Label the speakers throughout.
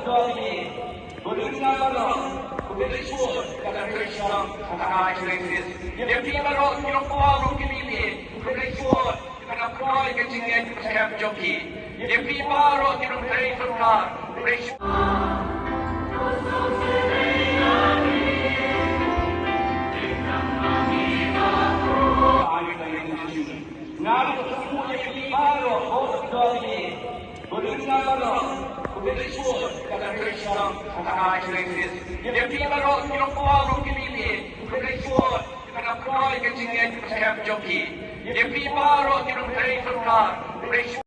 Speaker 1: Doamne, Dorința mă rog, cu belicios, către creștină, ca excelențes. E prima rog, que não cobro que me dê, com belicios, que não coi que tinha que se have jockey. E prima rog, que não creio trocar, com belicios. Nato su e primo Doamne, Dorința mă rog, cu belicios, către creștină, ca excelențes. E prima rog, que não cobro que me dê, com belicios, que não coi que tinha que se have jockey. E prima rog, que não creio trocar, com belicios.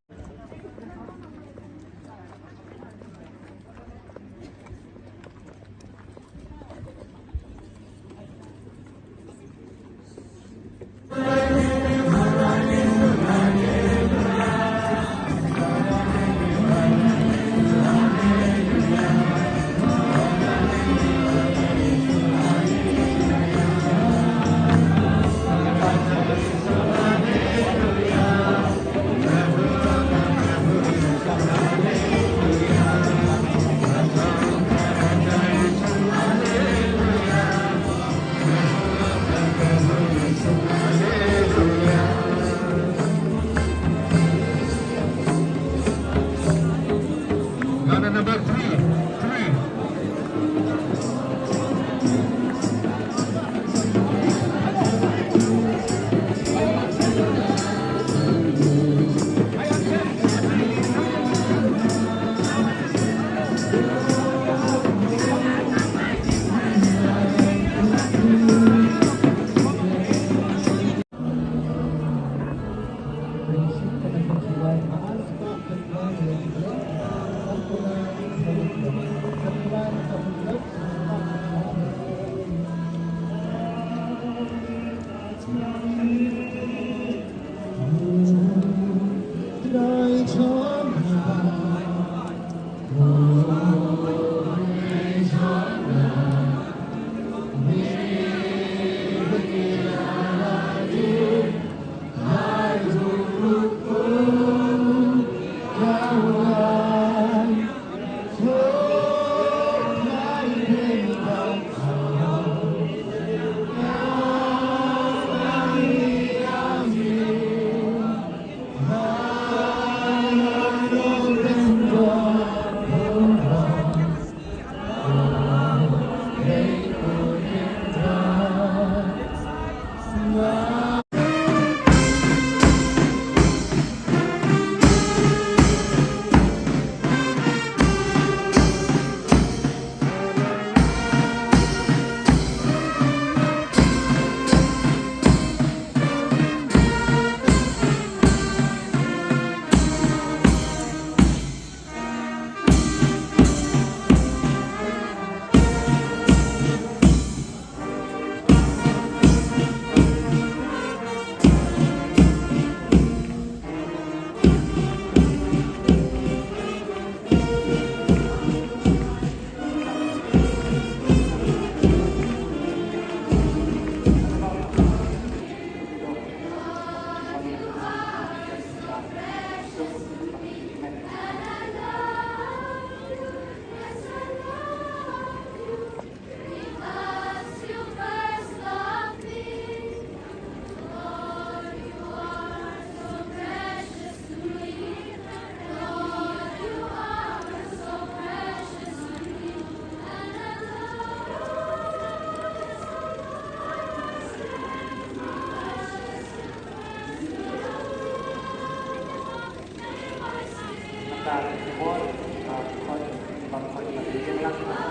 Speaker 2: Number three.
Speaker 3: Kita semua bangsa kita